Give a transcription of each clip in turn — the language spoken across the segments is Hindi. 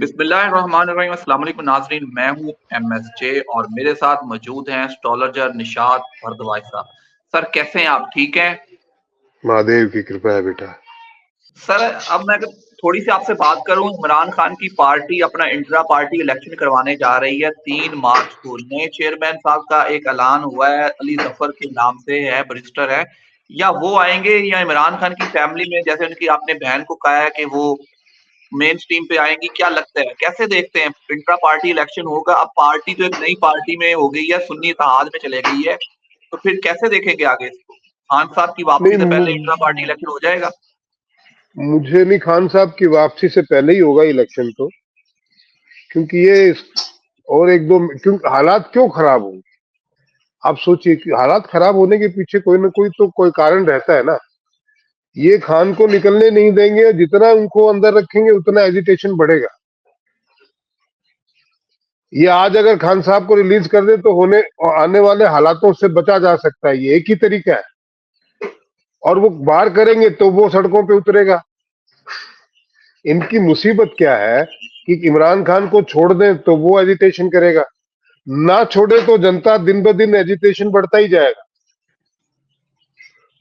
बिस्मिल्लाहिर्रहमानिर्रहीम। अस्सलाम वालेकुम नाज़रीन, मैं हूँ एमएसजे और मेरे साथ मौजूद हैं एस्ट्रोलॉजर निशात भारद्वाज साहब। सर कैसे हैं आप, ठीक हैं? महादेव की कृपा है बेटा। सर अब मैं अगर थोड़ी सी आपसे बात करूं, इमरान खान की पार्टी अपना इंट्रा पार्टी इलेक्शन करवाने जा रही है 3 मार्च को। नए चेयरमैन साहब का एक ऐलान हुआ है, अली जफर के नाम से है, बैरिस्टर है। या वो आएंगे या इमरान खान की फैमिली में जैसे उनकी आपने बहन को कहा है कि वो मेन स्ट्रीम पे आएंगी, क्या लगता है, कैसे देखते हैं? इंट्रा पार्टी इलेक्शन होगा, अब पार्टी तो एक नई पार्टी में हो गई है, सुन्नी इत्तेहाद में चले गई है, तो फिर कैसे देखेंगे आगे इसको? खान साहब की वापसी नहीं, से पहले इंट्रा पार्टी इलेक्शन हो जाएगा? मुझे नहीं, खान साहब की वापसी से पहले ही होगा इलेक्शन तो, क्योंकि और एक दो क्योंकि हालात क्यों खराब होंगे। आप सोचिए कि हालात खराब होने के पीछे कोई ना कोई तो कोई कारण रहता है ना। ये खान को निकलने नहीं देंगे, जितना उनको अंदर रखेंगे उतना एजिटेशन बढ़ेगा। ये आज अगर खान साहब को रिलीज कर दे तो आने वाले हालातों से बचा जा सकता है, ये एक ही तरीका है। और वो बाहर करेंगे तो वो सड़कों पे उतरेगा। इनकी मुसीबत क्या है कि इमरान खान को छोड़ दें तो वो एजिटेशन करेगा, ना छोड़े तो जनता दिन ब दिन एजिटेशन बढ़ता ही जाएगा।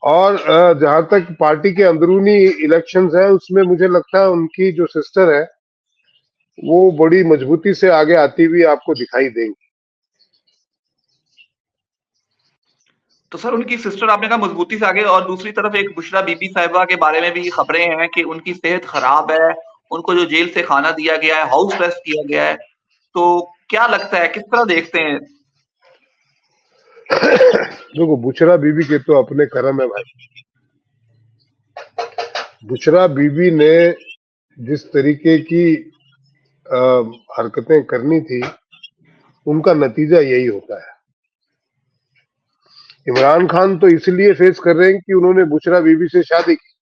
और जहां तक पार्टी के अंदरूनी इलेक्शंस है, उसमें मुझे लगता है उनकी जो सिस्टर है वो बड़ी मजबूती से आगे आती हुई आपको दिखाई देंगी। तो सर उनकी सिस्टर आपने कहा मजबूती से आगे, और दूसरी तरफ एक बुशरा बीबी साहिबा के बारे में भी खबरें हैं कि उनकी सेहत खराब है, उनको जो जेल से खाना दिया गया है, हाउस अरेस्ट किया गया है, तो क्या लगता है, किस तरह देखते हैं? देखो, बुशरा बीबी के तो अपने कर्म है भाई। बुशरा बीबी ने जिस तरीके की हरकतें करनी थी, उनका नतीजा यही होता है। इमरान खान तो इसलिए फेस कर रहे हैं कि उन्होंने बुशरा बीबी से शादी की,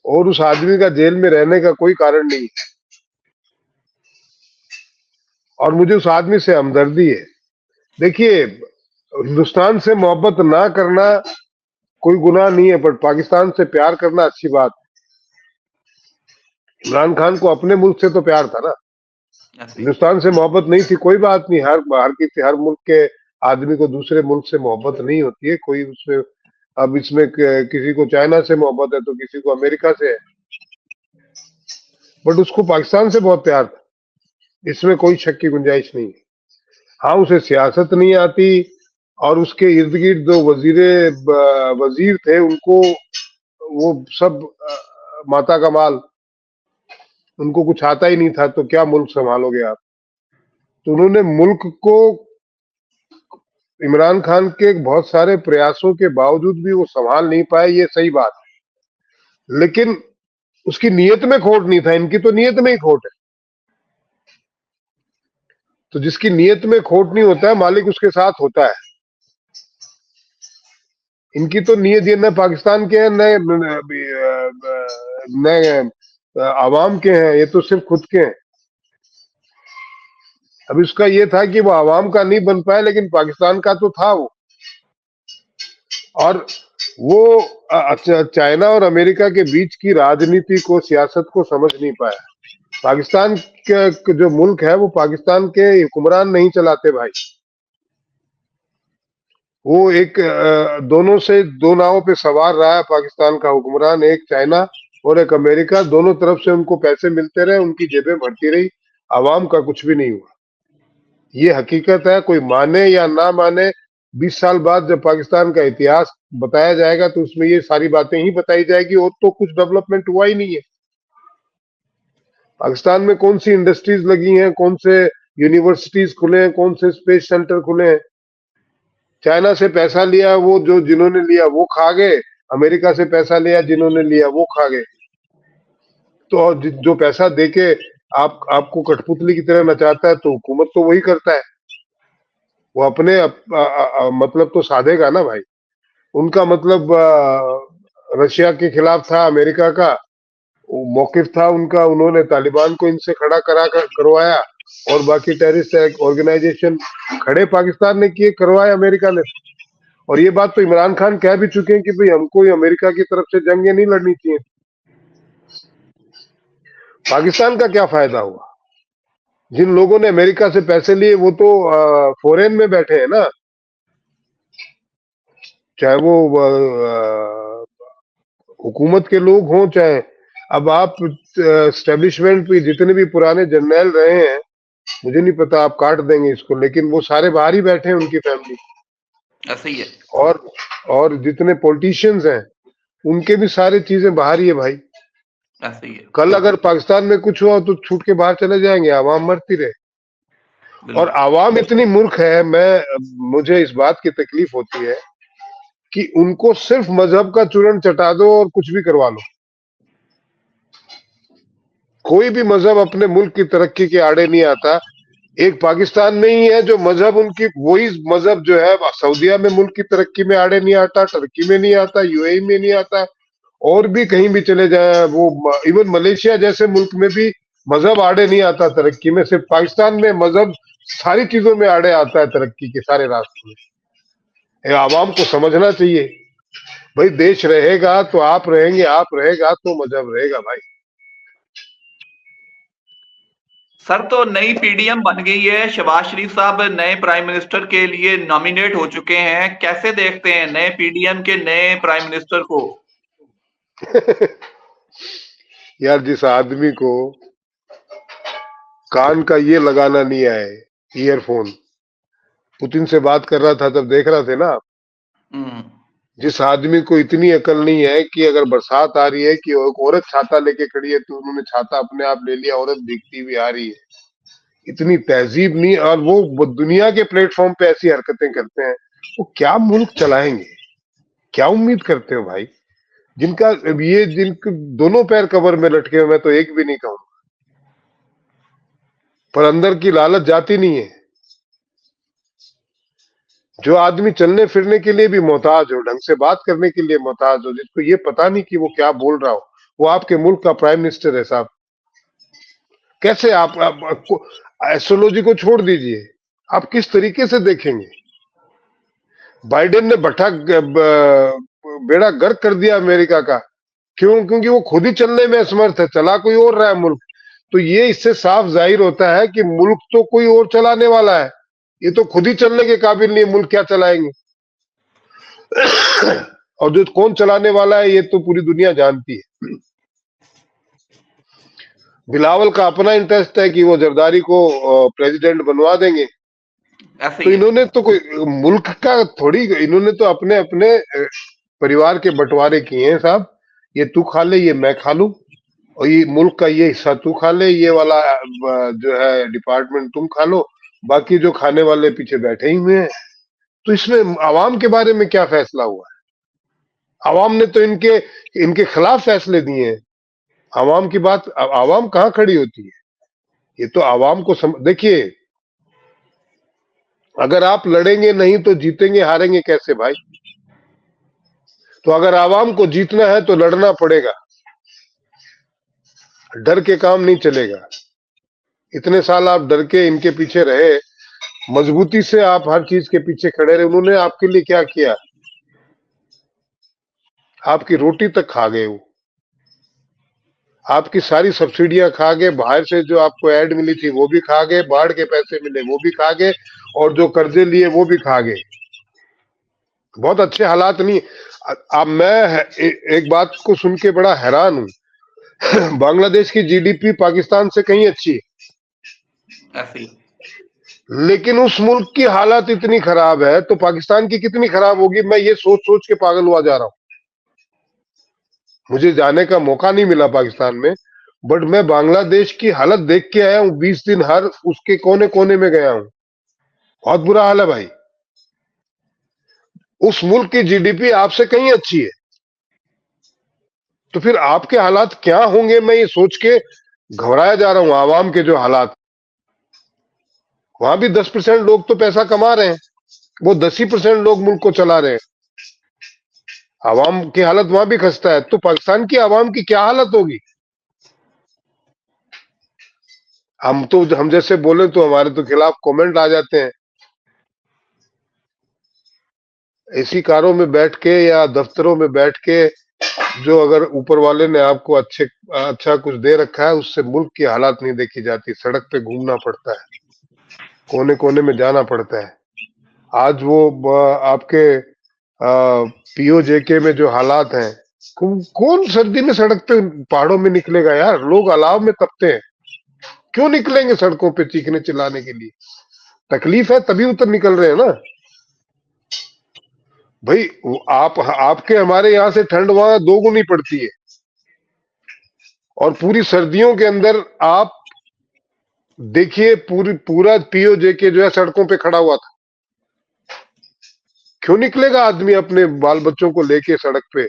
और उस आदमी का जेल में रहने का कोई कारण नहीं है। और मुझे उस आदमी से हमदर्दी है। देखिए, हिंदुस्तान से मोहब्बत ना करना कोई गुनाह नहीं है, पर पाकिस्तान से प्यार करना अच्छी बात है। इमरान खान को अपने मुल्क से तो प्यार था ना, हिंदुस्तान से मोहब्बत नहीं थी। कोई बात नहीं, हर मुल्क के आदमी को दूसरे मुल्क से मोहब्बत नहीं होती है कोई उसमें। अब इसमें किसी को चाइना से मोहब्बत है तो किसी को अमेरिका से है, बट उसको पाकिस्तान से बहुत प्यार था, इसमें कोई शक की गुंजाइश नहीं है। हाँ, उसे सियासत नहीं आती, और उसके इर्द गिर्द जो वजीर थे उनको वो सब माता का माल, उनको कुछ आता ही नहीं था, तो क्या मुल्क संभालोगे आप। तो उन्होंने मुल्क को, इमरान खान के बहुत सारे प्रयासों के बावजूद भी वो संभाल नहीं पाए, ये सही बात है। लेकिन उसकी नीयत में खोट नहीं था, इनकी तो नीयत में ही खोट है। तो जिसकी नीयत में खोट नहीं होता है, मालिक उसके साथ होता है। इनकी तो नीयत ये न पाकिस्तान के हैं न आवाम के हैं, ये तो सिर्फ खुद के हैं। अब इसका ये था कि वो आवाम का नहीं बन पाया, लेकिन पाकिस्तान का तो था वो। और वो चाइना और अमेरिका के बीच की राजनीति को, सियासत को समझ नहीं पाया। पाकिस्तान के जो मुल्क है वो पाकिस्तान के हुक्मरान नहीं चलाते भाई, वो एक दोनों से दो नावों पे सवार रहा है पाकिस्तान का हुक्मरान, एक चाइना और एक अमेरिका। दोनों तरफ से उनको पैसे मिलते रहे, उनकी जेबें भरती रही, आवाम का कुछ भी नहीं हुआ। ये हकीकत है, कोई माने या ना माने। 20 साल बाद जब पाकिस्तान का इतिहास बताया जाएगा तो उसमें ये सारी बातें ही बताई जाएगी, और तो कुछ डेवलपमेंट हुआ ही नहीं है। पाकिस्तान में कौन सी इंडस्ट्रीज लगी हैं, कौन से यूनिवर्सिटीज खुले हैं, कौन से स्पेस सेंटर खुले हैं। चाइना से पैसा लिया, वो जो जिन्होंने लिया वो खा गए, अमेरिका से पैसा लिया जिन्होंने लिया वो खा गए। तो जो पैसा देके आपको कठपुतली की तरह नचाता है, तो हुकूमत तो वही करता है। वो अपने मतलब तो साधेगा ना भाई। उनका मतलब रशिया के खिलाफ था, अमेरिका का मौकिफ था उनका, उन्होंने तालिबान को इनसे खड़ा करवाया, और बाकी टेररिस्ट ऑर्गेनाइजेशन खड़े पाकिस्तान ने किए, करवाए अमेरिका ने। और ये बात तो इमरान खान कह भी चुके हैं कि भाई हमको अमेरिका की तरफ से जंगें नहीं लड़नी चाहिए। पाकिस्तान का क्या फायदा हुआ? जिन लोगों ने अमेरिका से पैसे लिए वो तो फॉरेन में बैठे हैं ना, चाहे वो हुकूमत के लोग हों, चाहे अब आप एस्टेब्लिशमेंट पे जितने भी पुराने जर्नैल रहे हैं, मुझे नहीं पता, आप काट देंगे इसको, लेकिन वो सारे बाहर ही बैठे हैं, उनकी फैमिली। ऐसे ही है। और और जितने पॉलिटिशियंस हैं उनके भी सारी चीजें बाहर ही है भाई। ऐसे ही है। कल अगर पाकिस्तान में कुछ हुआ तो छूट के बाहर चले जाएंगे, आवाम मरती रहे। और बिल्कुल। आवाम इतनी मूर्ख है, मुझे इस बात की तकलीफ होती है कि उनको सिर्फ मजहब का चूरन चटा दो और कुछ भी करवा लो। कोई भी मजहब अपने मुल्क की तरक्की के आड़े नहीं आता। एक पाकिस्तान में ही है जो मजहब, उनकी वही मजहब जो है सऊदीया में मुल्क की तरक्की में आड़े नहीं आता, टर्की में नहीं आता, यूएई में नहीं आता, और भी कहीं भी चले जाए, वो इवन मलेशिया जैसे मुल्क में भी मजहब आड़े नहीं आता तरक्की में। सिर्फ पाकिस्तान में मजहब सारी चीजों में आड़े आता है तरक्की के सारे रास्ते में। ये आवाम को समझना चाहिए भाई, देश रहेगा तो आप रहेंगे, आप रहेगा तो मजहब रहेगा भाई। सर, तो नई पीडीएम बन गई है, शहबाज शरीफ साहब नए प्राइम मिनिस्टर के लिए नॉमिनेट हो चुके हैं, कैसे देखते हैं नए पीडीएम के नए प्राइम मिनिस्टर को? यार, जिस आदमी को कान का ये लगाना नहीं आए, ईयरफोन, पुतिन से बात कर रहा था तब देख रहा थे ना आप? हम्म। जिस आदमी को इतनी अकल नहीं है कि अगर बरसात आ रही है कि एक औरत छाता लेके खड़ी है तो उन्होंने छाता अपने आप ले लिया, औरत भीगती हुई आ रही है। इतनी तहजीब नहीं, और वो दुनिया के प्लेटफॉर्म पे ऐसी हरकतें करते हैं। वो क्या मुल्क चलाएंगे? क्या उम्मीद करते हो भाई? जिनका ये जिनके दोनों पैर कबर में लटके हुए, मैं तो एक भी नहीं कहूँ, पर अंदर की लालच जाती नहीं है। जो आदमी चलने फिरने के लिए भी मोहताज हो, ढंग से बात करने के लिए मोहताज हो, जिसको ये पता नहीं कि वो क्या बोल रहा हो, वो आपके मुल्क का प्राइम मिनिस्टर है साहब। कैसे आप एस्ट्रोलॉजी को छोड़ दीजिए, आप किस तरीके से देखेंगे? बाइडेन ने बेड़ा गर्क कर दिया अमेरिका का। क्यों? क्योंकि वो खुद ही चलने में असमर्थ है, चला कोई और रहा है मुल्क। तो ये इससे साफ जाहिर होता है कि मुल्क तो कोई और चलाने वाला है, ये तो खुद ही चलने के काबिल नहीं है, मुल्क क्या चलाएंगे? और जो कौन चलाने वाला है ये तो पूरी दुनिया जानती है। बिलावल का अपना इंटरेस्ट है कि वो जरदारी को प्रेसिडेंट बनवा देंगे। ऐसे तो ही है। इन्होंने तो कोई मुल्क का थोड़ी, इन्होंने तो अपने अपने परिवार के बंटवारे किए हैं साहब। ये तू खा ले, ये मैं खा लूं, और ये मुल्क का ये हिस्सा तू खा ले, ये वाला जो है डिपार्टमेंट तुम खा लो, बाकी जो खाने वाले पीछे बैठे ही हुए हैं। तो इसमें आवाम के बारे में क्या फैसला हुआ है? आवाम ने तो इनके इनके खिलाफ फैसले दिए हैं। आवाम की बात, आवाम कहाँ खड़ी होती है? ये तो आवाम को देखिए, अगर आप लड़ेंगे नहीं तो जीतेंगे, हारेंगे कैसे भाई? तो अगर आवाम को जीतना है तो लड़ना पड़ेगा, डर के काम नहीं चलेगा। इतने साल आप डर के इनके पीछे रहे, मजबूती से आप हर चीज के पीछे खड़े रहे। उन्होंने आपके लिए क्या किया? आपकी रोटी तक खा गए वो, आपकी सारी सब्सिडियां खा गए, बाहर से जो आपको ऐड मिली थी वो भी खा गए, बाढ़ के पैसे मिले वो भी खा गए, और जो कर्जे लिए वो भी खा गए। बहुत अच्छे हालात नहीं। अब मैं एक बात को सुन के बड़ा हैरान हूं। बांग्लादेश की जीडीपी पाकिस्तान से कहीं अच्छी है, ऐसे ही। लेकिन उस मुल्क की हालत इतनी खराब है, तो पाकिस्तान की कितनी खराब होगी? मैं ये सोच सोच के पागल हुआ जा रहा हूं। मुझे जाने का मौका नहीं मिला पाकिस्तान में, बट मैं बांग्लादेश की हालत देख के आया हूं। 20 दिन हर उसके कोने कोने में गया हूं। बहुत बुरा हाल है भाई। उस मुल्क की जीडीपी आपसे कहीं अच्छी है, तो फिर आपके हालात क्या होंगे? मैं ये सोच के घबराया जा रहा हूं। आवाम के जो हालात, वहां भी 10% लोग तो पैसा कमा रहे हैं, वो 10% लोग मुल्क को चला रहे हैं। आवाम की हालत वहां भी खस्ता है, तो पाकिस्तान की आवाम की क्या हालत होगी? हम जैसे बोले तो हमारे तो खिलाफ कमेंट आ जाते हैं। एसी कारों में बैठ के या दफ्तरों में बैठ के जो अगर ऊपर वाले ने आपको अच्छा कुछ दे रखा है, उससे मुल्क की हालात नहीं देखी जाती। सड़क पे घूमना पड़ता है, कोने कोने में जाना पड़ता है। आज वो आपके पीओजेके में जो हालात हैं, कौन सर्दी में सड़क पे पहाड़ों में निकलेगा यार? लोग अलाव में तपते हैं, क्यों निकलेंगे सड़कों पे चीखने चिल्लाने के लिए? तकलीफ है तभी उतर निकल रहे हैं ना भाई। आप आपके हमारे यहाँ से ठंड वहां दो गुनी पड़ती है, और पूरी सर्दियों के अंदर आप देखिए पूरा पीओजेके जो है सड़कों पे खड़ा हुआ था। क्यों निकलेगा आदमी अपने बाल बच्चों को लेके सड़क पे?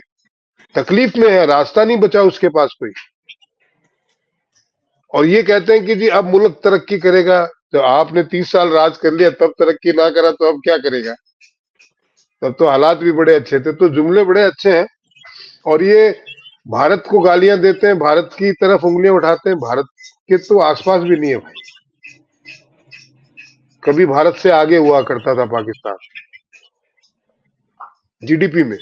तकलीफ में है, रास्ता नहीं बचा उसके पास कोई। और ये कहते हैं कि जी अब मुल्क तरक्की करेगा। तो आपने 30 साल राज कर लिया, तब तरक्की ना करा तो अब क्या करेगा? तब तो हालात भी बड़े अच्छे थे। तो जुमले बड़े अच्छे हैं, और ये भारत को गालियां देते हैं, भारत की तरफ उंगलियां उठाते हैं। भारत के तो आसपास भी नहीं है भाई। कभी भारत से आगे हुआ करता था पाकिस्तान जीडीपी में।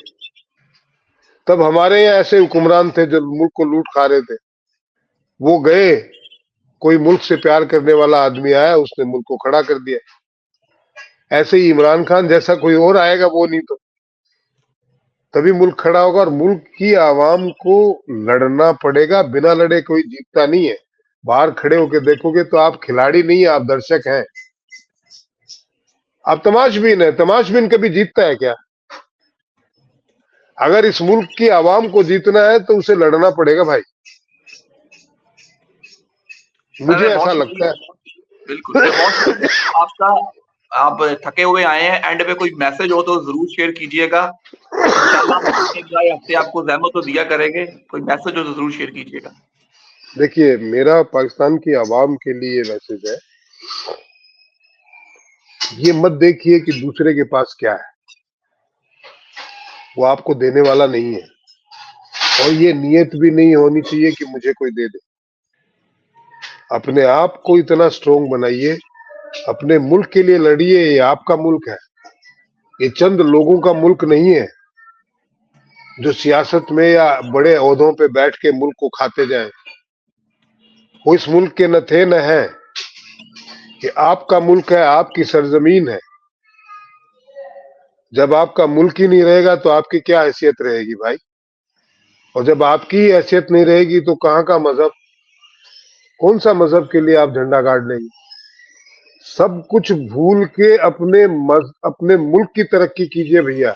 तब हमारे यहाँ ऐसे हुक्मरान थे जो मुल्क को लूट खा रहे थे। वो गए, कोई मुल्क से प्यार करने वाला आदमी आया, उसने मुल्क को खड़ा कर दिया। ऐसे ही इमरान खान जैसा कोई और आएगा, वो नहीं तो तभी मुल्क खड़ा होगा। और मुल्क की आवाम को लड़ना पड़ेगा, बिना लड़े कोई जीतता नहीं है। बाहर खड़े होकर देखोगे तो आप खिलाड़ी नहीं है, आप दर्शक हैं, आप तमाशबीन है। तमाशबीन कभी जीतता है क्या? अगर इस मुल्क की आवाम को जीतना है तो उसे लड़ना पड़ेगा भाई, मुझे ऐसा लगता है। बिल्कुल बहुत शुक्रिया आपका। आप थके हुए आए हैं, एंड पे कोई मैसेज हो तो जरूर शेयर कीजिएगा। इंशाल्लाह हफ्ते आपको ज़हमत तो दिया करेंगे, कोई मैसेज हो तो जरूर शेयर कीजिएगा। देखिए, मेरा पाकिस्तान की आवाम के लिए मैसेज है, ये मत देखिए कि दूसरे के पास क्या है, वो आपको देने वाला नहीं है। और ये नियत भी नहीं होनी चाहिए कि मुझे कोई दे दे। अपने आप को इतना स्ट्रोंग बनाइए, अपने मुल्क के लिए लड़िए। ये आपका मुल्क है, ये चंद लोगों का मुल्क नहीं है जो सियासत में या बड़े ओहदों पे बैठ के मुल्क को खाते जाएं। वो इस मुल्क के न थे न हैं। कि आपका मुल्क है, आपकी सरजमीन है। जब आपका मुल्क ही नहीं रहेगा तो आपकी क्या हैसियत रहेगी भाई? और जब आपकी हैसियत नहीं रहेगी तो कहाँ का मजहब, कौन सा मजहब के लिए आप झंडा गाड़ लेंगे? सब कुछ भूल के अपने मुल्क की तरक्की कीजिए भैया।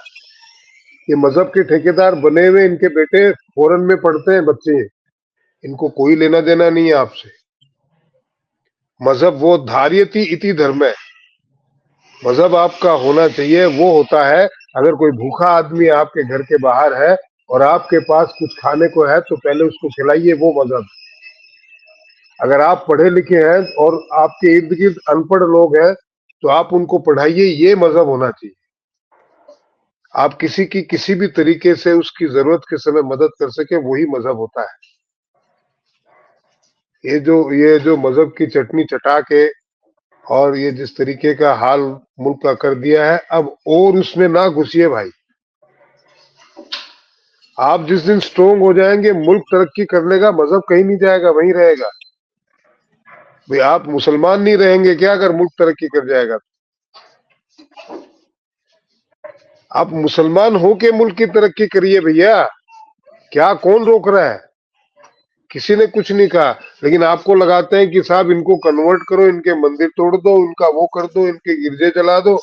ये मजहब के ठेकेदार बने हुए इनके बेटे फॉरेन में पढ़ते हैं बच्चे, इनको कोई लेना देना नहीं है आपसे। मजहब वो धार्यति इति धर्म है। मजहब आपका होना चाहिए वो होता है, अगर कोई भूखा आदमी आपके घर के बाहर है और आपके पास कुछ खाने को है तो पहले उसको खिलाइए, वो मजहब। अगर आप पढ़े लिखे हैं और आपके इर्द गिर्द अनपढ़ लोग हैं तो आप उनको पढ़ाइए, ये मजहब होना चाहिए। आप किसी की किसी भी तरीके से उसकी जरूरत के समय मदद कर सके, वही मजहब होता है। ये जो मजहब की चटनी चटा के और ये जिस तरीके का हाल मुल्क का कर दिया है, अब और उसमें ना घुसिए भाई। आप जिस दिन स्ट्रोंग हो जाएंगे, मुल्क तरक्की कर लेगा, मजहब कहीं नहीं जाएगा, वहीं रहेगा। भाई आप मुसलमान नहीं रहेंगे क्या अगर मुल्क तरक्की कर जाएगा? आप मुसलमान हो के मुल्क की तरक्की करिए भैया। क्या कौन रोक रहा है? किसी ने कुछ नहीं कहा, लेकिन आपको लगाते हैं कि साहब इनको कन्वर्ट करो, इनके मंदिर तोड़ दो, इनका वो कर दो, इनके गिरजे जला दो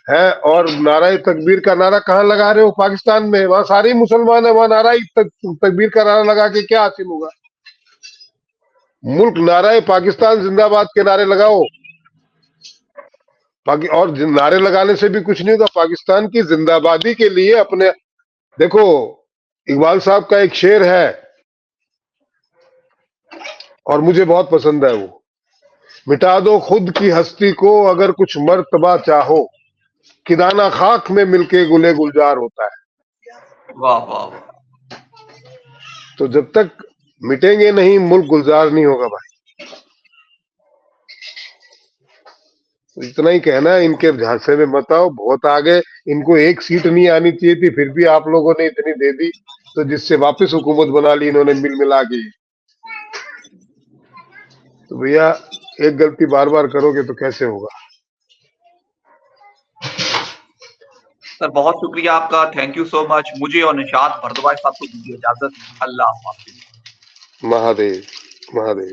है। और नारा तकबीर का नारा कहाँ लगा रहे हो? पाकिस्तान में, वहां सारे ही मुसलमान है, वहां नारा तकबीर का नारा लगा के क्या हासिल होगा? मुल्क नारा पाकिस्तान जिंदाबाद के नारे लगाओ। और नारे लगाने से भी कुछ नहीं होगा। पाकिस्तान की जिंदाबादी के लिए अपने, देखो इकबाल साहब का एक शेर है और मुझे बहुत पसंद है वो, मिटा दो खुद की हस्ती को अगर कुछ मर्तबा चाहो, कि दाना खाक में मिलके गुले गुलजार होता है। वाह वाह वाह। तो जब तक मिटेंगे नहीं, मुल्क गुलजार नहीं होगा भाई। तो इतना ही कहना है, इनके झांसे में मत आओ, बहुत आगे। इनको एक सीट नहीं आनी चाहिए थी, फिर भी आप लोगों ने इतनी दे दी। तो जिससे वापस हुकूमत बना ली इन्होंने मिल मिला के। तो भैया एक गलती बार बार करोगे तो कैसे होगा। सर बहुत शुक्रिया आपका, थैंक यू सो मच। मुझे और निशात भारद्वाज साहब को दीजिए इजाजत। अल्लाह हाफिज। महादेव महादेव।